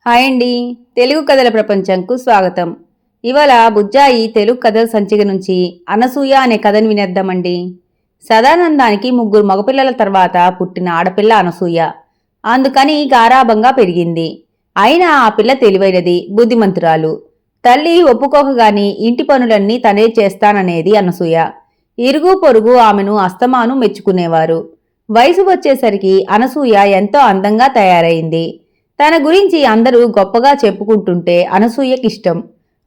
Hi అండి. తెలుగు కథల ప్రపంచంకు స్వాగతం. ఇవాళ బుజ్జాయి తెలుగు కథల సంచిక నుంచి అనసూయ అనే కథను వినేద్దామండి. సదానందానికి 3 మగపిల్లల తర్వాత పుట్టిన ఆడపిల్ల అనసూయ. అందుకని గారాబంగా పెరిగింది. అయినా ఆ పిల్ల తెలివైనది, బుద్ధిమంతురాలు. తల్లి ఒప్పుకోకగాని ఇంటి పనులన్నీ తనే చేస్తాననేది అనసూయ. ఇరుగు పొరుగు ఆమెను అస్తమాను మెచ్చుకునేవారు. వయసు వచ్చేసరికి అనసూయ ఎంతో అందంగా తయారైంది. తన గురించి అందరూ గొప్పగా చెప్పుకుంటుంటే అనసూయకిష్టం.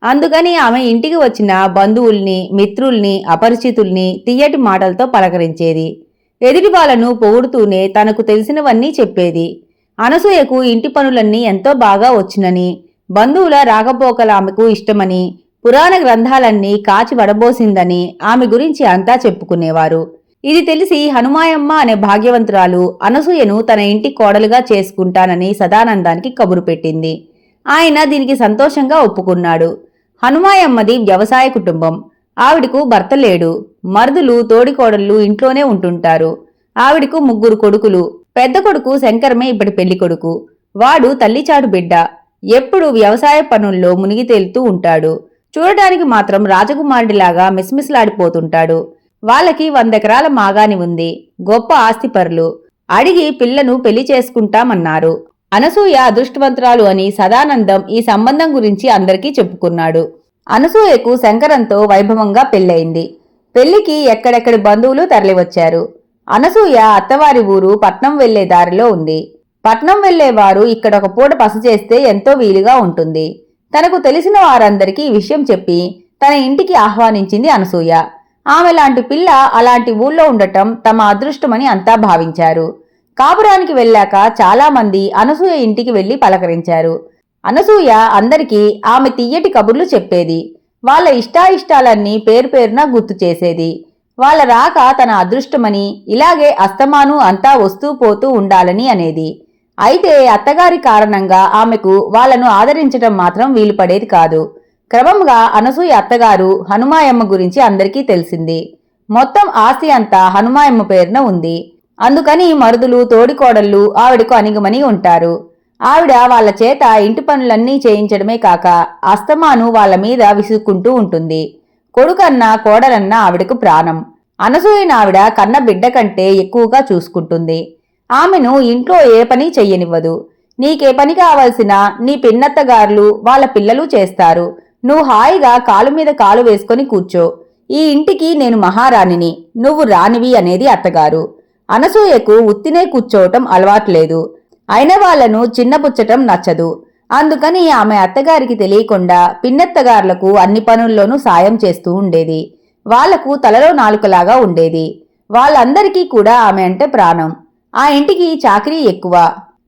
అందుకని ఆమె ఇంటికి వచ్చిన బంధువుల్ని, మిత్రుల్ని, అపరిచితుల్ని తియ్యటి మాటలతో పలకరించేది. ఎదుటి వాళ్ళను పొగుడుతూనే తనకు తెలిసినవన్నీ చెప్పేది. అనసూయకు ఇంటి పనులన్నీ ఎంతో బాగా వచ్చునని, బంధువుల రాకపోకల ఆమెకు ఇష్టమని, పురాణ గ్రంథాలన్నీ కాచి వడబోసిందని ఆమె గురించి అంతా చెప్పుకునేవారు. ఇది తెలిసి హనుమాయమ్మ అనే భాగ్యవంతురాలు అనసూయను తన ఇంటి కోడలుగా చేసుకుంటానని సదానందానికి కబురు పెట్టింది. ఆయన దీనికి సంతోషంగా ఒప్పుకున్నాడు. హనుమాయమ్మది వ్యవసాయ కుటుంబం. ఆవిడకు భర్త లేడు. మరుదులు, తోడికోడళ్ళు ఇంట్లోనే ఉంటుంటారు. ఆవిడకు 3 కొడుకులు. పెద్ద కొడుకు శంకరమే ఇప్పటి పెళ్లి కొడుకు. వాడు తల్లిచాటు బిడ్డ. ఎప్పుడు వ్యవసాయ పనుల్లో మునిగి తేలుతూ ఉంటాడు. చూడటానికి మాత్రం రాజకుమారుడిలాగా మిస్మిస్లాడిపోతుంటాడు. వాళ్ళకి 100 ఎకరాల మాగాని ఉంది. గొప్ప ఆస్తిపరులు. అడిగి పిల్లను పెళ్లి చేసుకుంటామన్నారు. అనసూయ అదృష్టవంతురాలు అని సదానందం ఈ సంబంధం గురించి అందరికీ చెప్పుకున్నాడు. అనసూయకు శంకరంతో వైభవంగా పెళ్లయింది. పెళ్లికి ఎక్కడెక్కడి బంధువులు తరలివచ్చారు. అనసూయ అత్తవారి ఊరు పట్నం వెళ్లే దారిలో ఉంది. పట్నం వెళ్లేవారు ఇక్కడొక పూట బస చేస్తే ఎంతో వీలుగా ఉంటుంది. తనకు తెలిసిన వారందరికీ ఈ విషయం చెప్పి తన ఇంటికి ఆహ్వానించింది అనసూయ. ఆమె లాంటి పిల్ల అలాంటి ఊళ్ళో ఉండటం తమ అదృష్టమని అంతా భావించారు. కాపురానికి వెళ్ళాక చాలామంది అనసూయ ఇంటికి వెళ్లి పలకరించారు. అనసూయ అందరికీ ఆమె తియ్యటి కబుర్లు చెప్పేది. వాళ్ళ ఇష్టాయిష్టాలన్నీ పేరు పేరున గుర్తు చేసేది. వాళ్ళ రాక తన అదృష్టమని, ఇలాగే అస్తమాను అంతా వస్తూ పోతూ ఉండాలని అనేది. అయితే అత్తగారి కారణంగా ఆమెకు వాళ్లను ఆదరించటం మాత్రం వీలుపడేది కాదు. క్రమంగా అనసూయ అత్తగారు హనుమాయమ్మ గురించి అందరికీ తెలిసింది. మొత్తం ఆస్తి అంతా హనుమాయమ్మ పేరున ఉంది. అందుకని మరుదులు, తోడికోడళ్ళు ఆవిడకు అణిగిమణి ఉంటారు. ఆవిడ వాళ్ళ చేత ఇంటి పనులన్నీ చేయించడమే కాక అస్తమాను వాళ్ల మీద విసుక్కుంటూ ఉంటుంది. కొడుకన్నా కోడలన్నా ఆవిడకు ప్రాణం. అనసూయను ఆవిడ కన్న బిడ్డ కంటే ఎక్కువగా చూసుకుంటుంది. ఆమెను ఇంట్లో ఏ పని చెయ్యనివ్వదు. నీకే పని కావలసినా నీ పిన్నత్తగారులు వాళ్ళ పిల్లలు చేస్తారు. నువ్వు హాయిగా కాలు మీద కాలు వేసుకొని కూర్చో. ఈ ఇంటికి నేను మహారాణిని, నువ్వు రాణివి అనేది అత్తగారు. అనసూయకు ఉత్తినే కూర్చోవటం అలవాట్లేదు. అయిన వాళ్లను చిన్నపుచ్చటం నచ్చదు. అందుకని ఆమె అత్తగారికి తెలియకుండా పిన్నత్తగారులకు అన్ని పనుల్లోనూ సాయం చేస్తూ ఉండేది. వాళ్లకు తలలో నాలుకలాగా ఉండేది. వాళ్ళందరికీ కూడా ఆమె అంటే ప్రాణం. ఆ ఇంటికి చాకరీ ఎక్కువ.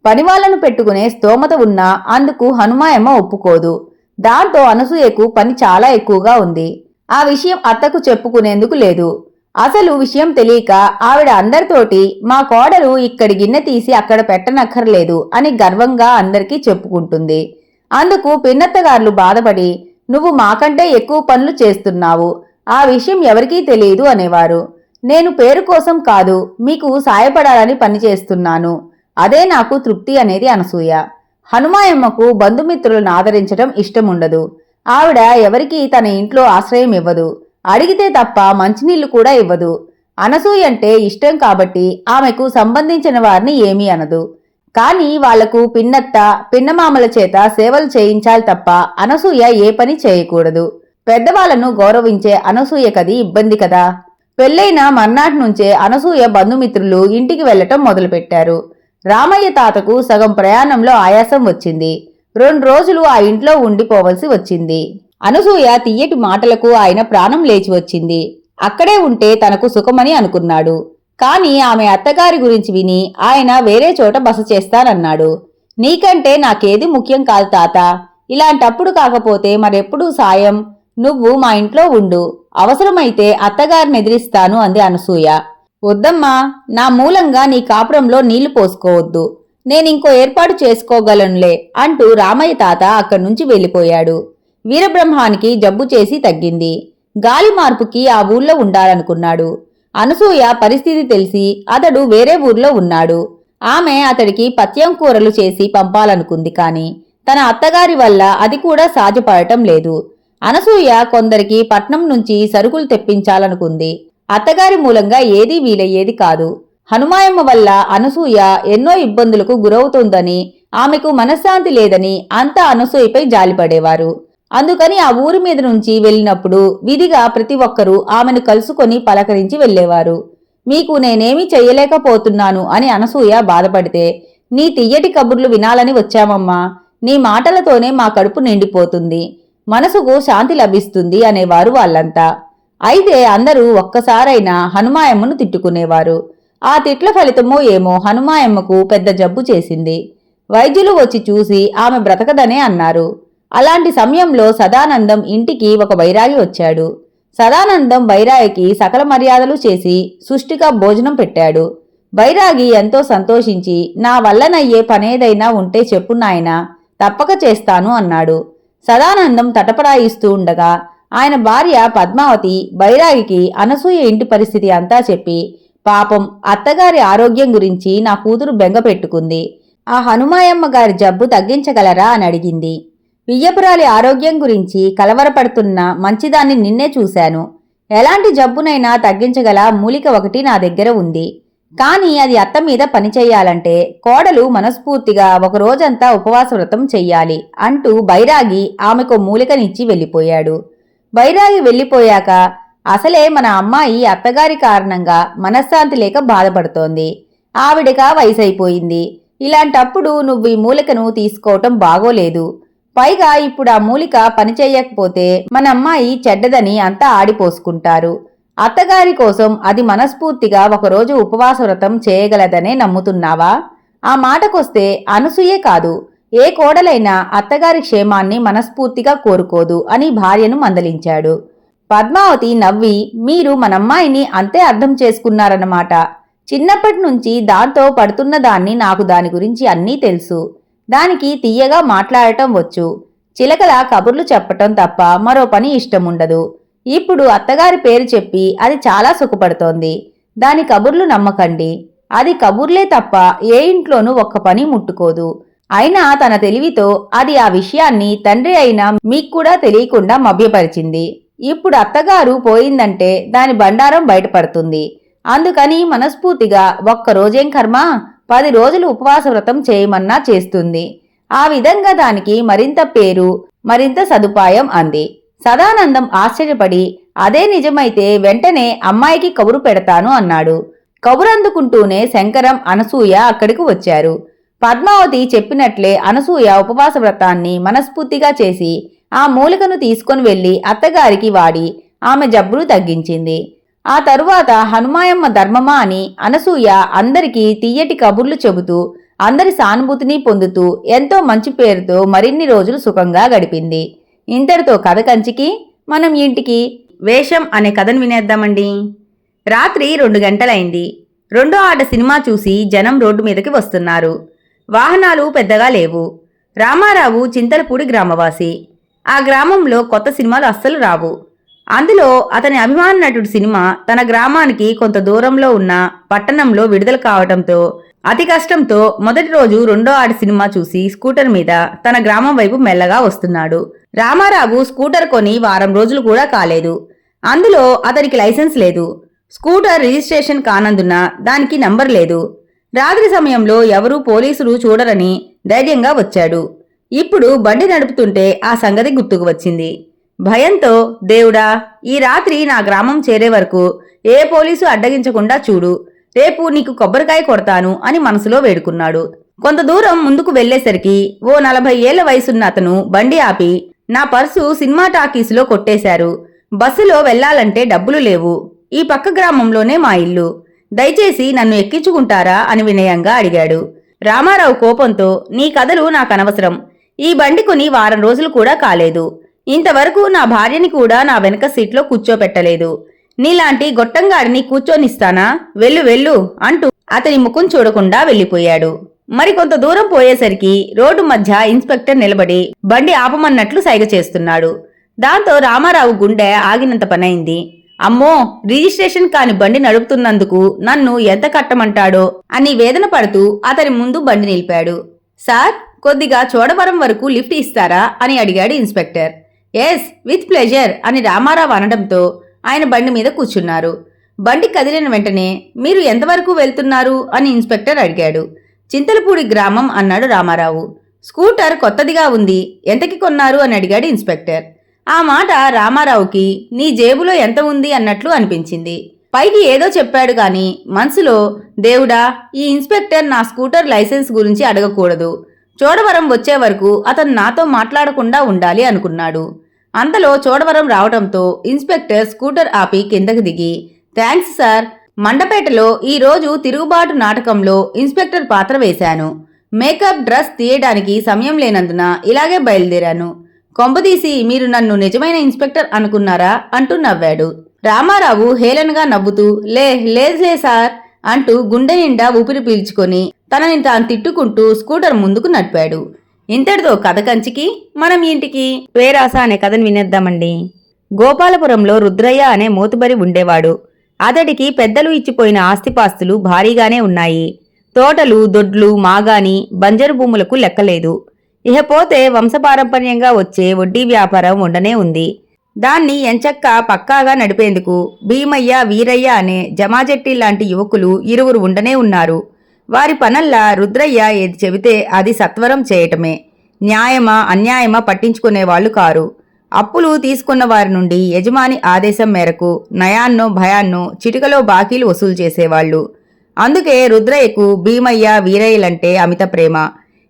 పనివాళ్లను పెట్టుకునే స్తోమత ఉన్నా అందుకు హనుమాయమ్మ ఒప్పుకోదు. దాంతో అనసూయకు పని చాలా ఎక్కువగా ఉంది. ఆ విషయం అత్తకు చెప్పుకునేందుకు లేదు. అసలు విషయం తెలియక ఆవిడ అందరితోటి మా కోడలు ఇక్కడి గిన్నె తీసి అక్కడ పెట్టనక్కర్లేదు అని గర్వంగా అందరికీ చెప్పుకుంటుంది. అందుకు పిన్నత్తగారులు బాధపడి, నువ్వు మాకంటే ఎక్కువ పనులు చేస్తున్నావు, ఆ విషయం ఎవరికీ తెలియదు అనేవారు. నేను పేరు కోసం కాదు, మీకు సాయపడాలని పనిచేస్తున్నాను. అదే నాకు తృప్తి అనేది అనసూయ. హనుమాయమ్మకు బంధుమిత్రులను ఆదరించడం ఇష్టముండదు. ఆవిడ ఎవరికీ తన ఇంట్లో ఆశ్రయం ఇవ్వదు. అడిగితే తప్ప మంచినీళ్లు కూడా ఇవ్వదు. అనసూయ అంటే ఇష్టం కాబట్టి ఆమెకు సంబంధించిన వారిని ఏమీ అనదు. కాని వాళ్లకు పిన్నత్త, పిన్నమామల చేత సేవలు చేయించాలి తప్ప అనసూయ ఏ పని చేయకూడదు. పెద్దవాళ్లను గౌరవించే అనసూయకది ఇబ్బంది కదా. పెళ్లైన మర్నాటి నుంచే అనసూయ బంధుమిత్రులు ఇంటికి వెళ్లటం మొదలుపెట్టారు. రామయ్య తాతకు సగం ప్రయాణంలో ఆయాసం వచ్చింది. 2 రోజులు ఆ ఇంట్లో ఉండిపోవలసి వచ్చింది. అనసూయ తియ్యటి మాటలకు ఆయన ప్రాణం లేచి వచ్చింది. అక్కడే ఉంటే తనకు సుఖమని అనుకున్నాడు. కాని ఆమె అత్తగారి గురించి విని ఆయన వేరే చోట బస చేస్తానన్నాడు. నీకంటే నాకేది ముఖ్యం కాదు తాత. ఇలాంటప్పుడు కాకపోతే మరెప్పుడు సాయం. నువ్వు మా ఇంట్లో ఉండు. అవసరమైతే అత్తగారిని ఎదిరిస్తాను అంది అనసూయ. వద్దమ్మా, నా మూలంగా నీ కాపురంలో నీళ్లు పోసుకోవద్దు. నేనింకో ఏర్పాటు చేసుకోగలనులే అంటూ రామయ్య తాత అక్కడి నుంచి వెళ్లిపోయాడు. వీరబ్రహ్మానికి జబ్బు చేసి తగ్గింది. గాలి మార్పుకి ఆ ఊళ్ళో ఉండాలనుకున్నాడు. అనసూయ పరిస్థితి తెలిసి అతడు వేరే ఊర్లో ఉన్నాడు. ఆమె అతడికి పత్యం కూరలు చేసి పంపాలనుకుంది. కాని తన అత్తగారి వల్ల అది కూడా సాధ్యపడటం లేదు. అనసూయ కొందరికి పట్నం నుంచి సరుకులు తెప్పించాలనుకుంది. అత్తగారి మూలంగా ఏదీ వీలయ్యేది కాదు. హనుమాయమ్మ వల్ల అనసూయ ఎన్నో ఇబ్బందులకు గురవుతోందని, ఆమెకు మనశ్శాంతి లేదని అంతా అనసూయపై జాలిపడేవారు. అందుకని ఆ ఊరి మీద నుంచి వెళ్ళినప్పుడు విధిగా ప్రతి ఒక్కరూ ఆమెను కలుసుకొని పలకరించి వెళ్లేవారు. మీకు నేనేమీ చెయ్యలేకపోతున్నాను అని అనసూయ బాధపడితే, నీ తియ్యటి కబుర్లు వినాలని వచ్చామమ్మా, నీ మాటలతోనే మా కడుపు నిండిపోతుంది, మనసుకు శాంతి లభిస్తుంది అనేవారు వాళ్ళంతా. అయితే అందరూ ఒక్కసారైనా హనుమాయమ్మను తిట్టుకునేవారు. ఆ తిట్ల ఫలితమో ఏమో హనుమాయమ్మకు పెద్ద జబ్బు చేసింది. వైద్యులు వచ్చి చూసి ఆమె బ్రతకదనే అన్నారు. అలాంటి సమయంలో సదానందం ఇంటికి ఒక వైరాగి వచ్చాడు. సదానందం వైరాగికి సకల మర్యాదలు చేసి సుష్టిగా భోజనం పెట్టాడు. వైరాగి ఎంతో సంతోషించి, నా వల్లనయ్యే పనేదైనా ఉంటే చెప్పు నాయనా, తప్పక చేస్తాను అన్నాడు. సదానందం తటపడాయిస్తూ ఉండగా ఆయన భార్య పద్మావతి వైరాగికి అనసూయ ఇంటి పరిస్థితి అంతా చెప్పి, పాపం అత్తగారి ఆరోగ్యం గురించి నా కూతురు బెంగ పెట్టుకుంది, ఆ హనుమాయమ్మ గారి జబ్బు తగ్గించగలరా అని అడిగింది. వియ్యపురాలి ఆరోగ్యం గురించి కలవరపడుతున్న మంచిదాన్ని నిన్నే చూశాను. ఎలాంటి జబ్బునైనా తగ్గించగల మూలిక ఒకటి నా దగ్గర ఉంది. కానీ అది అత్త మీద పనిచెయ్యాలంటే కోడలు మనస్ఫూర్తిగా ఒక రోజంతా ఉపవాస వ్రతం చెయ్యాలి అంటూ బైరాగి ఆమెకు మూలికనిచ్చి వెళ్ళిపోయాడు. బైరాగి వెళ్ళిపోయాక అసలే మన అమ్మాయి అత్తగారి కారణంగా మనశ్శాంతి లేక బాధపడుతోంది. ఆవిడగా వయసైపోయింది. ఇలాంటప్పుడు నువ్వు ఈ మూలికను తీసుకోవటం బాగోలేదు. పైగా ఇప్పుడు ఆ మూలిక పనిచేయకపోతే మన అమ్మాయి చెడ్డదని అంతా ఆడిపోసుకుంటారు. అత్తగారి కోసం అది మనస్ఫూర్తిగా ఒకరోజు ఉపవాస వ్రతం చేయగలదనే నమ్ముతున్నావా? ఆ మాటకొస్తే అనసూయే కాదు, ఏ కోడలైనా అత్తగారి క్షేమాన్ని మనస్ఫూర్తిగా కోరుకోదు అని భార్యను మందలించాడు. పద్మావతి నవ్వి, మీరు మనమ్మాయిని అంతే అర్థం చేసుకున్నారన్నమాట. చిన్నప్పటి నుంచి దాంతో పడుతున్న దాన్ని నాకు దాని గురించి అన్నీ తెలుసు. దానికి తీయగా మాట్లాడటం వచ్చు. చిలకలా కబుర్లు చెప్పటం తప్ప మరో పని ఇష్టముండదు. ఇప్పుడు అత్తగారి పేరు చెప్పి అది చాలా సుఖపడుతోంది. దాని కబుర్లు నమ్మకండి. అది కబుర్లే తప్ప ఏ ఇంట్లోనూ ఒక్క పని ముట్టుకోదు. అయినా తన తెలివితో అది ఆ విషయాన్ని తండ్రి అయినా మీకు కూడా తెలియకుండా మభ్యపరిచింది. ఇప్పుడు అత్తగారు పోయిందంటే దాని బండారం బయటపడుతుంది. అందుకని మనస్ఫూర్తిగా ఒక్కరోజేం కర్మ, 10 రోజులు ఉపవాస వ్రతం చేయమన్నా చేస్తుంది. ఆ విధంగా దానికి మరింత పేరు, మరింత సదుపాయం అంది. సదానందం ఆశ్చర్యపడి, అదే నిజమైతే వెంటనే అమ్మాయికి కబురు పెడతాను అన్నాడు. కబురందుకుంటూనే శంకరం, అనసూయ అక్కడికి వచ్చారు. పద్మావతి చెప్పినట్లే అనసూయ ఉపవాస వ్రతాన్ని మనస్ఫూర్తిగా చేసి ఆ మూలికను తీసుకొని వెళ్లి అత్తగారికి వాడి ఆమె జబ్బును తగ్గించింది. ఆ తరువాత హనుమాయమ్మ ధర్మమా అని అనసూయ అందరికీ తీయటి కబుర్లు చెబుతూ అందరి సానుభూతిని పొందుతూ ఎంతో మంచి పేరుతో మరిన్ని రోజులు సుఖంగా గడిపింది. ఇంతటితో కథ కంచికి, మనం ఇంటికి వేషం అనే కథను వినేద్దామండి. రాత్రి 2 గంటలైంది. రెండో ఆట సినిమా చూసి జనం రోడ్డు మీదకి వస్తున్నారు. వాహనాలు పెద్దగా లేవు. రామారావు చింతలపూడి గ్రామవాసి. ఆ గ్రామంలో కొత్త సినిమాలు అస్సలు రావు. అందులో అతని అభిమాన నటుడి సినిమా తన గ్రామానికి కొంత దూరంలో ఉన్న పట్టణంలో విడుదల కావటంతో అతి కష్టంతో మొదటి రోజు రెండో ఆట సినిమా చూసి స్కూటర్ మీద తన గ్రామం వైపు మెల్లగా వస్తున్నాడు. రామారావు స్కూటర్ కొని వారం రోజులు కూడా కాలేదు. అందులో అతనికి లైసెన్స్ లేదు. స్కూటర్ రిజిస్ట్రేషన్ కానందున దానికి నంబర్ లేదు. రాత్రి సమయంలో ఎవరూ పోలీసులు చూడరని ధైర్యంగా వచ్చాడు. ఇప్పుడు బండి నడుపుతుంటే ఆ సంగతి గుర్తుకు వచ్చింది. భయంతో, దేవుడా, ఈ రాత్రి నా గ్రామం చేరే వరకు ఏ పోలీసు అడ్డగించకుండా చూడు, రేపు నీకు కొబ్బరికాయ కొడతాను అని మనసులో వేడుకున్నాడు. కొంత దూరం ముందుకు వెళ్లేసరికి ఓ 40 ఏళ్ల వయసున్న అతను బండి ఆపి, నా పర్సు సినిమా టాకీసులో కొట్టేశారు, బస్సులో వెళ్లాలంటే డబ్బులు లేవు, ఈ పక్క గ్రామంలోనే మా ఇల్లు, దయచేసి నన్ను ఎక్కించుకుంటారా అని వినయంగా అడిగాడు. రామారావు కోపంతో, నీ కథలు నాకనవసరం, ఈ బండి కొని వారం రోజులు కూడా కాలేదు, ఇంతవరకు నా భార్యని కూడా నా వెనక సీట్లో కూర్చోపెట్టలేదు, నీలాంటి గొట్టంగాడిని కూర్చోనిస్తానా, వెళ్ళు వెళ్ళు అంటూ అతని ముఖం చూడకుండా వెళ్లిపోయాడు. మరికొంత దూరం పోయేసరికి రోడ్డు మధ్య ఇన్స్పెక్టర్ నిలబడి బండి ఆపమన్నట్లు సైగ చేస్తున్నాడు. దాంతో రామారావు గుండె ఆగినంత పనైంది. అమ్మో, రిజిస్ట్రేషన్ కాని బండి నడుపుతున్నందుకు నన్ను ఎంత కట్టమంటాడో అని వేదన పడుతూ అతని ముందు బండి నిలిపాడు. సార్, కొద్దిగా చోడవరం వరకు లిఫ్ట్ ఇస్తారా అని అడిగాడు ఇన్స్పెక్టర్. ఎస్, విత్ ప్లెజర్ అని రామారావు అనడంతో ఆయన బండి మీద కూర్చున్నారు. బండి కదిలిన వెంటనే మీరు ఎంతవరకు వెళ్తున్నారు అని ఇన్స్పెక్టర్ అడిగాడు. చింతలపూడి గ్రామం అన్నాడు రామారావు. స్కూటర్ కొత్తదిగా ఉంది, ఎంతకి కొన్నారు అని అడిగాడు ఇన్స్పెక్టర్. ఆ మాట రామారావుకి నీ జేబులో ఎంత ఉంది అన్నట్లు అనిపించింది. పైకి ఏదో చెప్పాడు గాని మనసులో దేవుడా, ఈ ఇన్స్పెక్టర్ నా స్కూటర్ లైసెన్స్ గురించి అడగకూడదు, చోడవరం వచ్చే వరకు అతను నాతో మాట్లాడకుండా ఉండాలి అనుకున్నాడు. అంతలో చోడవరం రావడంతో ఇన్స్పెక్టర్ స్కూటర్ ఆపి కిందకి దిగి థ్యాంక్స్ సార్, మండపేటలో ఈరోజు తిరుగుబాటు నాటకంలో ఇన్స్పెక్టర్ పాత్ర వేశాను. మేకప్ డ్రెస్ తీయడానికి సమయం లేనందున ఇలాగే బయలుదేరాను. కొంపదీసి మీరు నన్ను నిజమైన ఇన్స్పెక్టర్ అనుకున్నారా అంటూ నవ్వాడు. రామారావు హేళనగా నవ్వుతూ లేదులే సార్ అంటూ గుండె నిండా ఊపిరి పీల్చుకొని తనని తాను తిట్టుకుంటూ స్కూటర్ ముందుకు నడిపాడు. ఇంతటితో కథ కంచికి మనం ఇంటికి. పేరాస అనే కథను వినేద్దామండి. గోపాలపురంలో రుద్రయ్య అనే మోతుబరి ఉండేవాడు. అతడికి పెద్దలు ఇచ్చిపోయిన ఆస్తిపాస్తులు భారీగానే ఉన్నాయి. తోటలు, దొడ్లు, మాగాని, బంజరు భూములకు లెక్కలేదు. ఇకపోతే వంశపారంపర్యంగా వచ్చే వడ్డీ వ్యాపారం ఉండనే ఉంది. దాన్ని ఎంచక్కా పక్కాగా నడిపేందుకు భీమయ్య, వీరయ్య అనే జమాజెట్టి లాంటి యువకులు ఇరువురు ఉండనే ఉన్నారు. వారి పనల్లా రుద్రయ్య ఏది చెబితే అది సత్వరం చేయటమే. న్యాయమా అన్యాయమా పట్టించుకునేవాళ్లు కారు. అప్పులు తీసుకున్న వారి నుండి యజమాని ఆదేశం మేరకు నయాన్నో భయాన్నో చిటికలో బాకీలు వసూలు చేసేవాళ్లు. అందుకే రుద్రయ్యకు భీమయ్య, వీరయ్యలంటే అమిత ప్రేమ.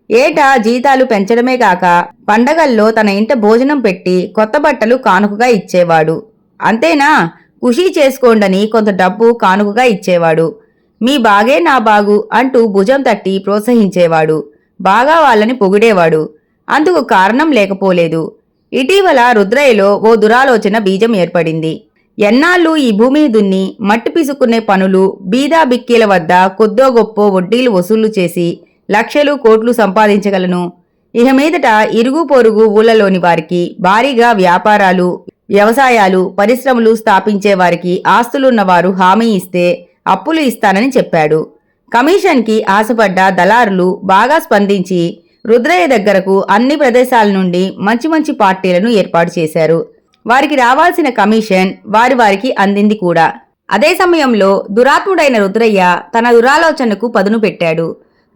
ఏటా జీతాలు పెంచడమే కాక పండగల్లో తన ఇంట భోజనం పెట్టి కొత్త బట్టలు కానుకగా ఇచ్చేవాడు. అంతేనా, ఖుషీ చేసుకోండని కొంత డబ్బు కానుకగా ఇచ్చేవాడు. మీ బాగే నా బాగు అంటూ భుజం తట్టి ప్రోత్సహించేవాడు. బాగా వాళ్ళని పొగిడేవాడు. అందుకు కారణం లేకపోలేదు. ఇటీవల రుద్రయ్యలో ఓ దురాలోచన బీజం ఏర్పడింది. ఎన్నాళ్ళు ఈ భూమిని దున్ని మట్టి పిసుకునే పనులు, బీదా బిక్కీల వద్ద కొద్దో గొప్పో వడ్డీలు వసూలు చేసి లక్షలు కోట్లు సంపాదించగలను. ఇక మీదట ఇరుగు పొరుగు ఊళ్ళలోని వారికి భారీగా వ్యాపారాలు, వ్యవసాయాలు, పరిశ్రమలు స్థాపించే వారికి ఆస్తులున్నవారు హామీ ఇస్తే అప్పులు ఇస్తానని చెప్పాడు. కమిషన్కి ఆశపడ్డ దళారులు బాగా స్పందించి రుద్రయ్య దగ్గరకు అన్ని ప్రదేశాల నుండి మంచి మంచి పార్టీలను ఏర్పాటు చేశారు. వారికి రావాల్సిన కమిషన్ వారికి అందింది కూడా. అదే సమయంలో దురాత్ముడైన రుద్రయ్య తన దురాలోచనకు పదును పెట్టాడు.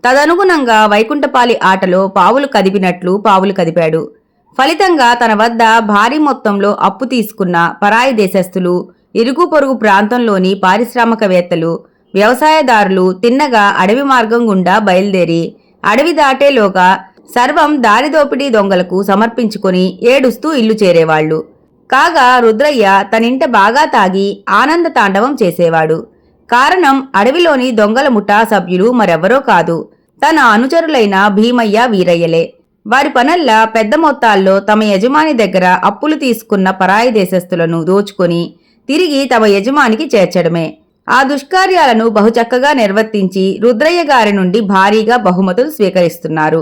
తదనుగుణంగా వైకుంఠపాలి ఆటలో పావులు కదిపినట్లు పావులు కదిపాడు. ఫలితంగా తన వద్ద భారీ మొత్తంలో అప్పు తీసుకున్న పరాయి దేశస్థులు, ఇరుగు పొరుగు ప్రాంతంలోని పారిశ్రామికవేత్తలు, వ్యవసాయదారులు తిన్నగా అడవి మార్గం గుండా బయలుదేరి అడవి దాటేలోగా సర్వం దారిదోపిడీ దొంగలకు సమర్పించుకొని ఏడుస్తూ ఇల్లు చేరేవాళ్లు. కాగా రుద్రయ్య తనింట బాగా తాగి ఆనంద తాండవం చేసేవాడు. కారణం అడవిలోని దొంగల ముఠా సభ్యులు మరెవ్వరో కాదు, తన అనుచరులైన భీమయ్య, వీరయ్యలే. వారి పనల్లా పెద్ద మొత్తాల్లో తమ యజమాని దగ్గర అప్పులు తీసుకున్న పరాయి దేశస్థులను దోచుకొని తిరిగి తమ యజమానికి చేర్చడమే. ఆ దుష్కార్యాలను బహుచక్కగా నిర్వర్తించి రుద్రయ్య గారి నుండి భారీగా బహుమతులు స్వీకరిస్తున్నారు.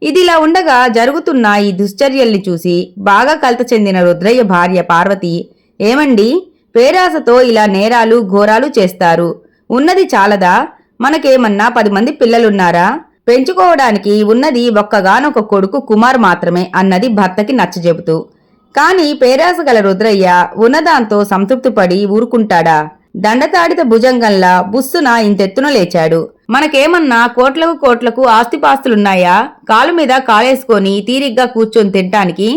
ఇదిలా ఉండగా జరుగుతున్న ఈ దుశ్చర్యల్ని చూసి బాగా కలత చెందిన రుద్రయ్య భార్య పార్వతి, ఏమండి, పేరాసతో ఇలా నేరాలు ఘోరాలు చేస్తారు, ఉన్నది చాలదా? మనకేమన్నా 10 మంది పిల్లలున్నారా? పెంచుకోవడానికి ఉన్నది ఒక్కగానొక కొడుకు కుమార్ మాత్రమే అన్నది భర్తకి నచ్చజెబుతూ. కాని పేరాస గల రుద్రయ్య ఉన్నదాంతో సంతృప్తిపడి ఊరుకుంటాడా? దండతాడిత భుజంగంలా బుస్సున ఇంతెత్తున లేచాడు. మనకేమన్నా కోట్లకు కోట్లకు ఆస్తిపాస్తులున్నాయా? కాలు మీద కాలేసుకొని తీరిగ్గా కూర్చొని తింటానికి?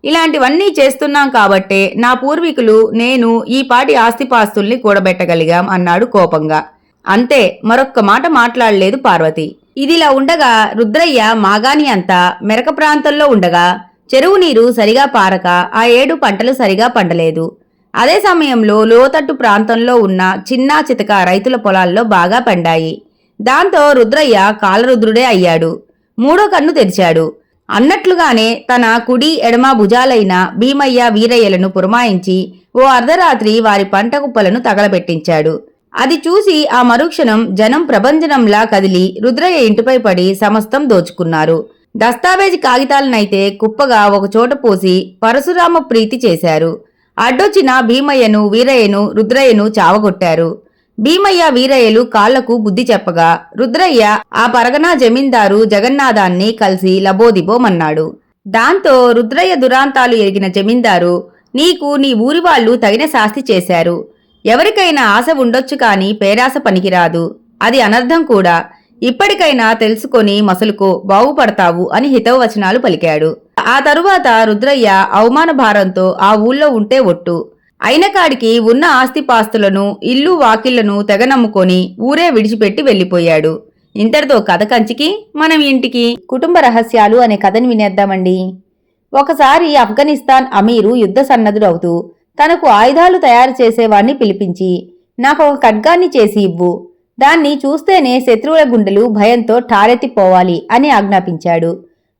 ఇలాంటివన్నీ చేస్తున్నాం కాబట్టే నా పూర్వీకులు, నేను ఈ పాటి ఆస్తిపాస్తుల్ని కూడబెట్టగలిగాం అన్నాడు కోపంగా. అంతే, మరొక్క మాట మాట్లాడలేదు పార్వతి. ఇదిలా ఉండగా రుద్రయ్య మాగాని అంతా మెరక ప్రాంతంలో ఉండగా చెరువు నీరు సరిగా పారక ఆ 7 పంటలు సరిగా పండలేదు. అదే సమయంలో లోతట్టు ప్రాంతంలో ఉన్న చిన్నా చితక రైతుల పొలాల్లో బాగా పండాయి. దాంతో రుద్రయ్య కాలరుద్రుడే అయ్యాడు. 3వ కన్ను తెరిచాడు. అన్నట్లుగానే తన కుడి ఎడమ భుజాలైన భీమయ్య, వీరయ్యలను పురమాయించి ఓ అర్ధరాత్రి వారి పంట కుప్పలను తగలబెట్టించాడు. అది చూసి ఆ మరుక్షణం జనం ప్రభంజనంలా కదిలి రుద్రయ్య ఇంటిపై పడి సమస్తం దోచుకున్నారు. దస్తావేజీ కాగితాలనైతే కుప్పగా ఒకచోట పోసి పరశురామ ప్రీతి చేశారు. అడ్డొచ్చిన భీమయ్యను, వీరయ్యను, రుద్రయ్యను చావగొట్టారు. భీమయ్య వీరయ్యలు కాళ్లకు బుద్ధి చెప్పగా రుద్రయ్య ఆ పరగనా జమీందారు జగన్నాథాన్ని కలిసి లబోదిబోమన్నాడు. దాంతో రుద్రయ్య దురాంతాలు ఎరిగిన జమీందారు, నీకు నీ ఊరి వాళ్ళు తగిన శాస్తి చేశారు. ఎవరికైనా ఆశ ఉండొచ్చు కాని పేరాశ పనికిరాదు. అది అనర్థం కూడా. ఇప్పటికైనా తెలుసుకొని మసలుకో, బాగుపడతావు అని హితవచనాలు పలికాడు. ఆ తరువాత రుద్రయ్య అవమాన భారంతో ఆ ఊళ్ళో ఉంటే ఒట్టు. అయినకాడికి ఉన్న ఆస్తిపాస్తులను, ఇల్లు వాకిళ్లను తెగనమ్ముకొని ఊరే విడిచిపెట్టి వెళ్లిపోయాడు. ఇంతటితో కథ కంచికి, మనం ఇంటికి. కుటుంబ రహస్యాలు అనే కథని వినేద్దామండి. ఒకసారి ఆఫ్ఘనిస్తాన్ అమీరు యుద్ధ సన్నద్ధుడవుతూ తనకు ఆయుధాలు తయారు చేసేవాణ్ణి పిలిపించి, నాకొక ఖడ్గాన్ని చేసి ఇవ్వు, దాన్ని చూస్తేనే శత్రువుల గుండెలు భయంతో ఠారెత్తిపోవాలి అని ఆజ్ఞాపించాడు.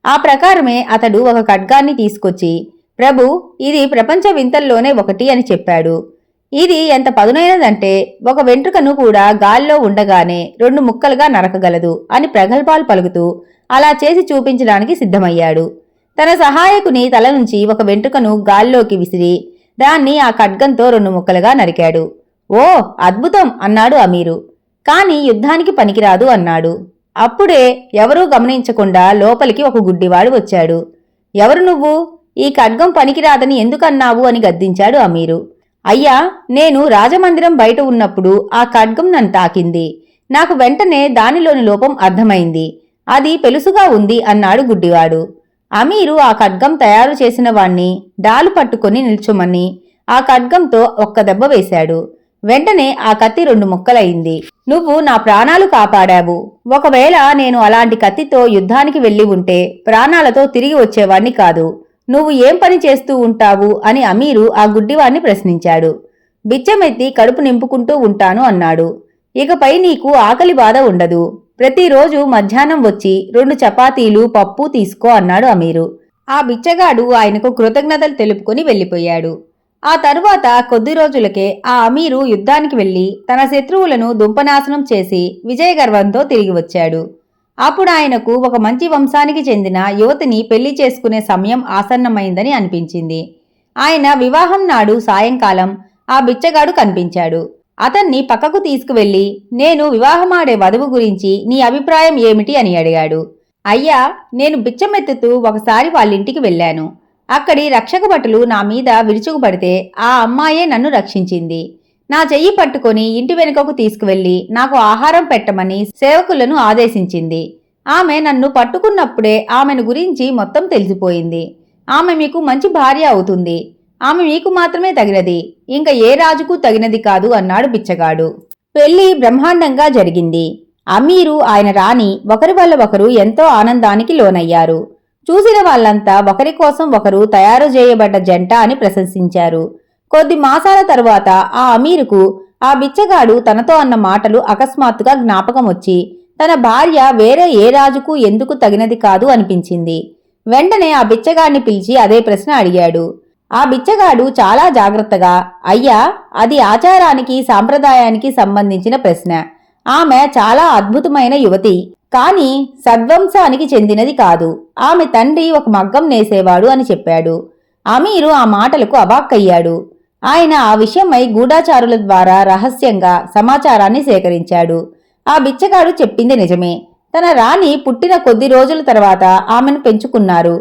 ఆ ప్రకారమే అతడు ఒక ఖడ్గాన్ని తీసుకొచ్చి, ప్రభు, ఇది ప్రపంచ వింతల్లోనే ఒకటి అని చెప్పాడు. ఇది ఎంత పదునైనదంటే ఒక వెంట్రుకను కూడా గాల్లో ఉండగానే 2 ముక్కలుగా నరకగలదు అని ప్రగల్భాలు పలుకుతూ అలా చేసి చూపించడానికి సిద్ధమయ్యాడు. తన సహాయకుని తల నుంచి ఒక వెంట్రుకను గాల్లోకి విసిరి దాన్ని ఆ ఖడ్గంతో 2 ముక్కలుగా నరికాడు. ఓ అద్భుతం అన్నాడు అమీరు. కాని యుద్ధానికి పనికిరాదు అన్నాడు. అప్పుడే ఎవరూ గమనించకుండా లోపలికి ఒక గుడ్డివాడు వచ్చాడు. ఎవరు నువ్వు? ఈ ఖడ్గం పనికిరాదని ఎందుకన్నావు అని గద్దించాడు అమీరు. అయ్యా, నేను రాజమందిరం బయట ఉన్నప్పుడు ఆ ఖడ్గం నన్ను తాకింది. నాకు వెంటనే దానిలోని లోపం అర్థమైంది. అది పెలుసుగా ఉంది అన్నాడు గుడ్డివాడు. అమీరు ఆ ఖడ్గం తయారు చేసిన వాణ్ణి డాలు పట్టుకొని నిల్చోమని ఆ ఖడ్గంతో ఒక్క దెబ్బ వేశాడు. వెంటనే ఆ కత్తి 2 ముక్కలయింది. నువ్వు నా ప్రాణాలు కాపాడావు. ఒకవేళ నేను అలాంటి కత్తితో యుద్ధానికి వెళ్లి ఉంటే ప్రాణాలతో తిరిగి వచ్చేవాణ్ణి కాదు. నువ్వు ఏం పని చేస్తూ ఉంటావు అని అమీరు ఆ గుడ్డివాణ్ణి ప్రశ్నించాడు. బిచ్చమెత్తి కడుపు నింపుకుంటూ ఉంటాను అన్నాడు. ఇకపై నీకు ఆకలి బాధ ఉండదు. ప్రతిరోజు మధ్యాహ్నం వచ్చి 2 చపాతీలు పప్పు తీసుకో అన్నాడు అమీరు. ఆ బిచ్చగాడు ఆయనకు కృతజ్ఞతలు తెలుపుకొని వెళ్లిపోయాడు. ఆ తరువాత కొద్ది రోజులకే ఆ అమీరు యుద్ధానికి వెళ్లి తన శత్రువులను దుంపనాశనం చేసి విజయగర్వంతో తిరిగి వచ్చాడు. అప్పుడు ఆయనకు ఒక మంచి వంశానికి చెందిన యువతిని పెళ్లి చేసుకునే సమయం ఆసన్నమైందని అనిపించింది. ఆయన వివాహం నాడు సాయంకాలం ఆ బిచ్చగాడు కనిపించాడు. అతన్ని పక్కకు తీసుకువెళ్లి, నేను వివాహమాడే వధువు గురించి నీ అభిప్రాయం ఏమిటి అని అడిగాడు. అయ్యా, నేను బిచ్చమెత్తుతూ ఒకసారి వాళ్ళింటికి వెళ్ళాను. అక్కడి రక్షక భటులు నా మీద విరుచుకుపడితే ఆ అమ్మాయే నన్ను రక్షించింది. నా చెయ్యి పట్టుకొని ఇంటి వెనుకకు తీసుకువెళ్లి నాకు ఆహారం పెట్టమని సేవకులను ఆదేశించింది. ఆమె నన్ను పట్టుకున్నప్పుడే ఆమెను గురించి మొత్తం తెలిసిపోయింది. ఆమె మీకు మంచి భార్య అవుతుంది. ఆమె మీకు మాత్రమే తగినది, ఇంకా ఏ రాజుకు తగినది కాదు అన్నాడు బిచ్చగాడు. పెళ్లి బ్రహ్మాండంగా జరిగింది. అమీరు, ఆయన రాణి ఒకరి వల్ల ఒకరు ఎంతో ఆనందానికి లోనయ్యారు. చూసిన వాళ్ళంతా ఒకరి కోసం ఒకరు తయారు చేయబడ్డ జంట అని ప్రశంసించారు. కొద్ది మాసాల తరువాత ఆ అమీరుకు ఆ బిచ్చగాడు తనతో అన్న మాటలు అకస్మాత్తుగా జ్ఞాపకం వచ్చి తన భార్య వేరే ఏ రాజుకు ఎందుకు తగినది కాదు అనిపించింది. వెంటనే ఆ బిచ్చగాడిని పిలిచి అదే ప్రశ్న అడిగాడు. ఆ బిచ్చగాడు చాలా జాగ్రత్తగా, అయ్యా, అది ఆచారానికి సాంప్రదాయానికి సంబంధించిన ప్రశ్న. ఆమె చాలా అద్భుతమైన యువతి, కాని సద్వంశానికి చెందినది కాదు. ఆమె తండ్రి ఒక మగ్గం నేసేవాడు అని చెప్పాడు. అమీరు ఆ మాటలకు అవాక్కయ్యాడు. ఆయన ఆ విషయమై గూఢాచారుల ద్వారా రహస్యంగా సమాచారాన్ని సేకరించాడు. ఆ బిచ్చగాడు చెప్పింది నిజమే. తన రాణి పుట్టిన కొద్ది రోజుల తర్వాత ఆమెను పెంచుకున్నారు.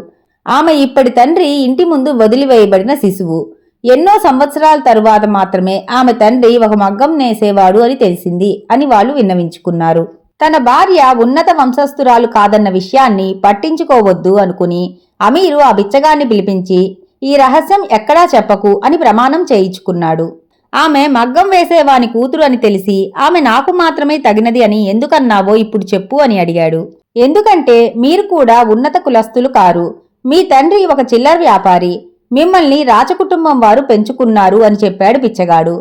ఆమె ఇప్పటి తండ్రి ఇంటి ముందు వదిలివేయబడిన శిశువు. ఎన్నో సంవత్సరాల తరువాత మాత్రమే ఆమె తండ్రి ఒక మగ్గం నేసేవాడు అని తెలిసింది అని వాళ్ళు విన్నవించుకున్నారు. తన భార్య ఉన్నత వంశస్థురాలు కాదన్న విషయాన్ని పట్టించుకోవద్దు అనుకుని అమీరు ఆ బిచ్చగాన్ని పిలిపించి, ఈ రహస్యం ఎక్కడా చెప్పకు అని ప్రమాణం చేయించుకున్నాడు. ఆమె మగ్గం వేసేవాని కూతురు అని తెలిసి ఆమె నాకు మాత్రమే తగినది అని ఎందుకన్నావో ఇప్పుడు చెప్పు అని అడిగాడు. ఎందుకంటే మీరు కూడా ఉన్నత కులస్తులు కారు. మీ తండ్రి ఒక చిల్లర వ్యాపారి. మిమ్మల్ని రాజకుటుంబం వారు పెంచుకున్నారు అని చెప్పాడు బిచ్చగాడు.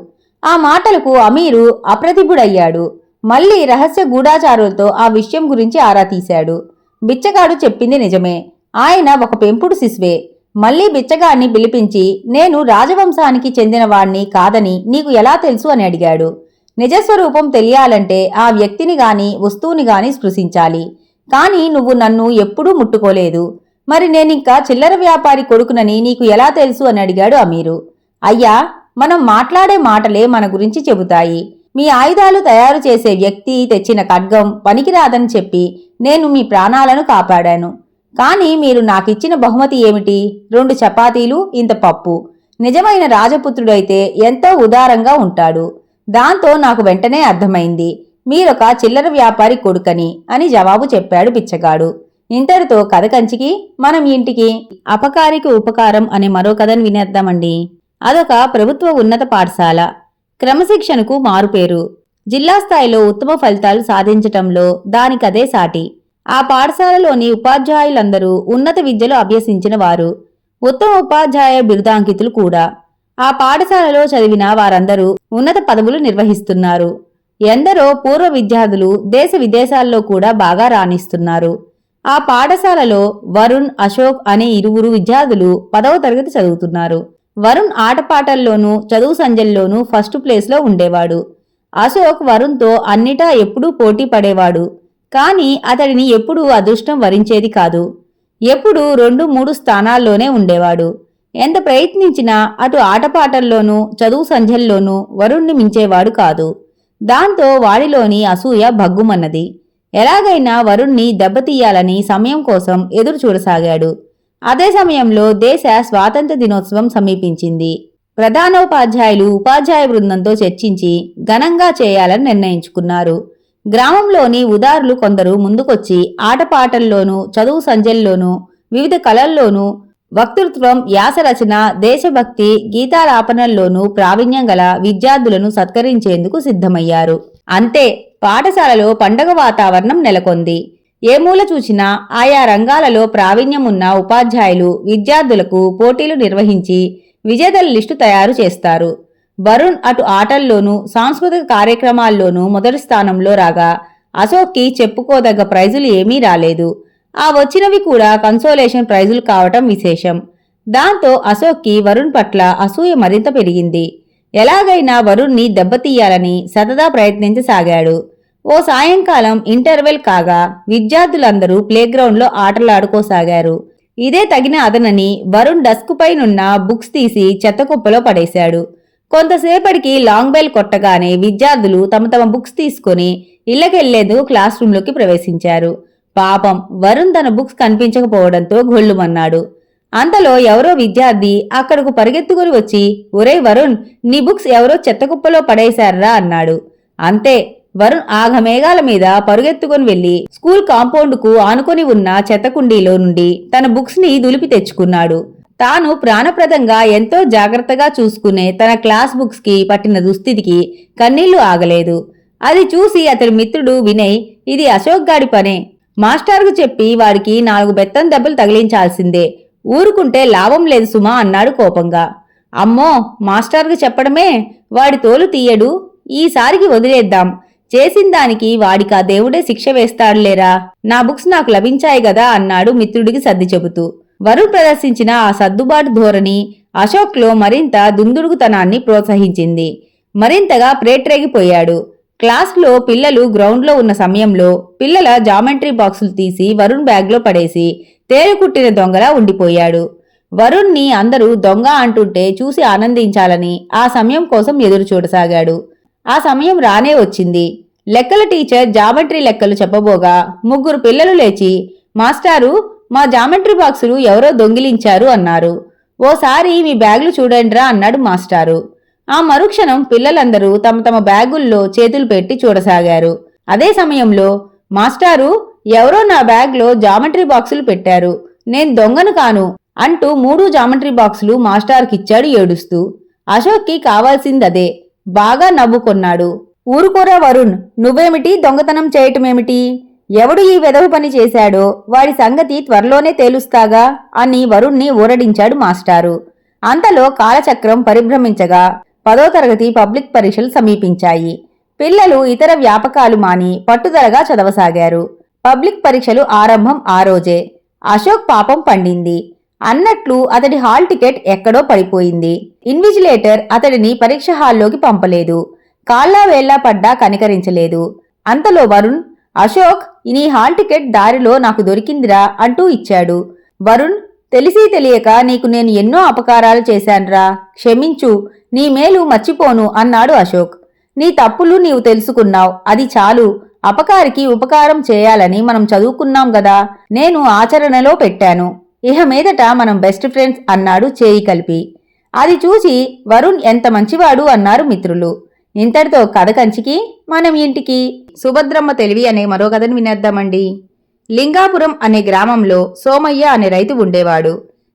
ఆ మాటలకు అమీరు అప్రతిభుడయ్యాడు. మళ్లీ రహస్య గూఢాచారులతో ఆ విషయం గురించి ఆరా తీశాడు. బిచ్చగాడు చెప్పింది నిజమే. ఆయన ఒక పెంపుడు శిశువే. మళ్లీ బిచ్చగాడిని పిలిపించి, నేను రాజవంశానికి చెందినవాణ్ణి కాదని నీకు ఎలా తెలుసు అని అడిగాడు. నిజస్వరూపం తెలియాలంటే ఆ వ్యక్తిని గాని వస్తువుని గాని స్పృశించాలి. కాని నువ్వు నన్ను ఎప్పుడూ ముట్టుకోలేదు. మరి నేనింకా చిల్లర వ్యాపారి కొడుకునని నీకు ఎలా తెలుసు అని అడిగాడు అమీరు. అయ్యా, మనం మాట్లాడే మాటలే మన గురించి చెబుతాయి. మీ ఆయుధాలు తయారు చేసే వ్యక్తి తెచ్చిన ఖడ్గం పనికిరాదని చెప్పి నేను మీ ప్రాణాలను కాపాడాను. కానీ మీరు నాకిచ్చిన బహుమతి ఏమిటి? 2 చపాతీలు, ఇంత పప్పు. నిజమైన రాజపుత్రుడైతే ఎంతో ఉదారంగా ఉంటాడు. దాంతో నాకు వెంటనే అర్థమైంది మీరొక చిల్లర వ్యాపారి కొడుకని అని జవాబు చెప్పాడు బిచ్చగాడు. ఇంతటితో కథ కంచికి, మనం ఇంటికి. అపకారికి ఉపకారం అనే మరో కథను వినేద్దామండి. అదొక ప్రభుత్వ ఉన్నత పాఠశాల. క్రమశిక్షణకు మారుపేరు. జిల్లా స్థాయిలో ఉత్తమ ఫలితాలు సాధించటంలో దానికదే సాటి. ఆ పాఠశాలలోని ఉపాధ్యాయులందరూ ఉన్నత విద్యలో అభ్యసించిన వారు, ఉత్తమ ఉపాధ్యాయ బిరుదాంకితులు కూడా. ఆ పాఠశాలలో చదివిన వారందరూ ఉన్నత పదవులు నిర్వహిస్తున్నారు. ఎందరో పూర్వ విద్యార్థులు దేశ విదేశాల్లో కూడా బాగా రాణిస్తున్నారు. ఆ పాఠశాలలో వరుణ్, అశోక్ అనే ఇరువురు విద్యార్థులు 10వ తరగతి చదువుతున్నారు. వరుణ్ ఆటపాటల్లోనూ చదువు సంజల్లోనూ ఫస్ట్ ప్లేస్లో ఉండేవాడు. అశోక్ వరుణ్తో అన్నిటా ఎప్పుడూ పోటీ పడేవాడు. కానీ అతడిని ఎప్పుడూ అదృష్టం వరించేది కాదు. ఎప్పుడూ 2-3 స్థానాల్లోనే ఉండేవాడు. ఎంత ప్రయత్నించినా అటు ఆటపాటల్లోనూ చదువు సంధ్యల్లోనూ వరుణ్ణి మించేవాడు కాదు. దాంతో వాడిలోని అసూయ భగ్గుమన్నది. ఎలాగైనా వరుణ్ణి దెబ్బతీయాలని సమయం కోసం ఎదురు చూడసాగాడు. అదే సమయంలో దేశ స్వాతంత్ర్య దినోత్సవం సమీపించింది. ప్రధానోపాధ్యాయులు ఉపాధ్యాయ బృందంతో చర్చించి ఘనంగా చేయాలని నిర్ణయించుకున్నారు. గ్రామంలోని ఉదారులు కొందరు ముందుకొచ్చి ఆటపాటల్లోనూ చదువు సంధ్యల్లోనూ వివిధ కళల్లోనూ వక్తృత్వం, వ్యాసరచన, దేశభక్తి, గీతాలాపనల్లోనూ ప్రావీణ్యం గల విద్యార్థులను సత్కరించేందుకు సిద్ధమయ్యారు. అంతే, పాఠశాలలో పండగ వాతావరణం నెలకొంది. ఏ మూల చూచినా ఆయా రంగాలలో ప్రావీణ్యం ఉన్న ఉపాధ్యాయులు విద్యార్థులకు పోటీలు నిర్వహించి విజేతల లిస్టు తయారు చేస్తారు. వరుణ్ అటు ఆటల్లోనూ సాంస్కృతిక కార్యక్రమాల్లోనూ మొదటి స్థానంలో రాగా అశోక్కి చెప్పుకోదగ్గ ప్రైజులు ఏమీ రాలేదు. ఆ వచ్చినవి కూడా కన్సోలేషన్ ప్రైజులు కావటం విశేషం. దాంతో అశోక్కి వరుణ్ పట్ల అసూయ మరింత పెరిగింది. ఎలాగైనా వరుణ్ణి దెబ్బతీయాలని సతదా ప్రయత్నించసాగాడు. ఓ సాయంకాలం ఇంటర్వెల్ కాగా విద్యార్థులందరూ ప్లేగ్రౌండ్లో ఆటలాడుకోసాగారు. ఇదే తగిన అదనని వరుణ్ డస్క్ పైనున్న బుక్స్ తీసి చెత్తకుప్పలో పడేశాడు. కొంతసేపటికి లాంగ్ బెల్ కొట్టగానే విద్యార్థులు తమ తమ బుక్స్ తీసుకుని ఇళ్లకెళ్లేందుకు క్లాస్ రూంలోకి ప్రవేశించారు. పాపం వరుణ్ తన బుక్స్ కనిపించకపోవడంతో గొల్లుమన్నాడు. అంతలో ఎవరో విద్యార్థి అక్కడకు పరిగెత్తుకుని వచ్చి, ఒరే వరుణ్, నీ బుక్స్ ఎవరో చెత్తకుప్పలో పడేశారా అన్నాడు. అంతే, వరుణ్ ఆఘమేఘాల మీద పరుగెత్తుకుని వెళ్లి స్కూల్ కాంపౌండ్కు ఆనుకొని ఉన్న చెత్తకుండీలో నుండి తన బుక్స్ ని దులిపి తెచ్చుకున్నాడు. తాను ప్రాణప్రదంగా ఎంతో జాగ్రత్తగా చూసుకునే తన క్లాస్ బుక్స్ కి పట్టిన దుస్థితికి కన్నీళ్లు ఆగలేదు. అది చూసి అతడి మిత్రుడు వినయ్, ఇది అశోక్ గాడి పనే, మాస్టార్కు చెప్పి వాడికి 4 బెత్తం దెబ్బలు తగిలించాల్సిందే, ఊరుకుంటే లాభం లేదు సుమా అన్నాడు కోపంగా. అమ్మో, మాస్టార్కు చెప్పడమే, వాడి తోలు తీయడు, ఈసారికి వదిలేద్దాం, చేసిందానికి వాడికా దేవుడే శిక్ష వేస్తాడులేరా, నా బుక్స్ నాకు లభించాయి గదా అన్నాడు మిత్రుడికి సర్ది చెబుతూ. వరుణ్ ప్రదర్శించిన ఆ సర్దుబాటు ధోరణి అశోక్లో మరింత దుందుడుకుతనాన్ని ప్రోత్సహించింది. మరింతగా ప్రేట్రేగిపోయాడు. క్లాస్లో పిల్లలు గ్రౌండ్లో ఉన్న సమయంలో పిల్లల జామెట్రీ బాక్సులు తీసి వరుణ్ బ్యాగ్లో పడేసి తేలుకుట్టిన దొంగలా ఉండిపోయాడు. వరుణ్ణి అందరూ దొంగ అంటుంటే చూసి ఆనందించాలని ఆ సమయం కోసం ఎదురు చూడసాగాడు. ఆ సమయం రానే వచ్చింది. లెక్కల టీచర్ జామెట్రీ లెక్కలు చెప్పబోగా 3 పిల్లలు లేచి, మాస్టారు, మా జామెట్రీ బాక్సులు ఎవరో దొంగిలించారు అన్నారు. ఓసారి మీ బ్యాగులు చూడండిరా అన్నాడు మాస్టారు. ఆ మరుక్షణం పిల్లలందరూ తమ తమ బ్యాగుల్లో చేతులు పెట్టి చూడసాగారు. అదే సమయంలో, మాస్టారు, ఎవరో నా బ్యాగ్లో జామెట్రీ బాక్సులు పెట్టారు, నేను దొంగను కాను అంటూ 3 జామెట్రీ బాక్సులు మాస్టార్కిచ్చాడు ఏడుస్తూ. అశోక్కి కావాల్సిందదే. బాగా నవ్వుకొన్నాడు. ఊరుకోరా వరుణ్, నువ్వేమిటి దొంగతనం చేయటమేమిటి? ఎవడు ఈ వెధవ పని చేశాడో వాడి సంగతి త్వరలోనే తేలుస్తాగా అని వరుణ్ణి ఊరడించాడు మాస్టారు. అంతలో కాలచక్రం పరిభ్రమించగా 10వ తరగతి పబ్లిక్ పరీక్షలు సమీపించాయి. పిల్లలు ఇతర వ్యాపకాలు మాని పట్టుదలగా చదవసాగారు. పబ్లిక్ పరీక్షలు ఆరంభం ఆ రోజే. అశోక్ పాపం పండింది. అన్నట్లు అతడి హాల్ టికెట్ ఎక్కడో పడిపోయింది. ఇన్విజిలేటర్ అతడిని పరీక్ష హాల్లోకి పంపలేదు. కాళ్ళా వేళ్లా పడ్డా కనికరించలేదు. అంతలో వరుణ్, అశోక్, నీ హాల్ టికెట్ దారిలో నాకు దొరికిందిరా అంటూ ఇచ్చాడు. వరుణ్, తెలిసి తెలియక నీకు నేను ఎన్నో అపకారాలు చేశాన్రా, క్షమించు, నీ మేలు మర్చిపోను అన్నాడు అశోక్. నీ తప్పులు నీవు తెలుసుకున్నావు, అది చాలు. అపకారికి ఉపకారం చేయాలని మనం చదువుకున్నాం గదా, నేను ఆచరణలో పెట్టాను. ఇహ మీదట మనం బెస్ట్ ఫ్రెండ్స్ అన్నాడు చేయి కలిపి. అది చూసి వరుణ్ ఎంత మంచివాడు అన్నారు మిత్రులు. ఇంతటితో కథ కంచికి మనం ఇంటికి. సుభద్రమ్మ తెలివి అనే మరో కథను వినేద్దామండి. లింగాపురం అనే గ్రామంలో సోమయ్య అనే రైతు ఉండేవాడు.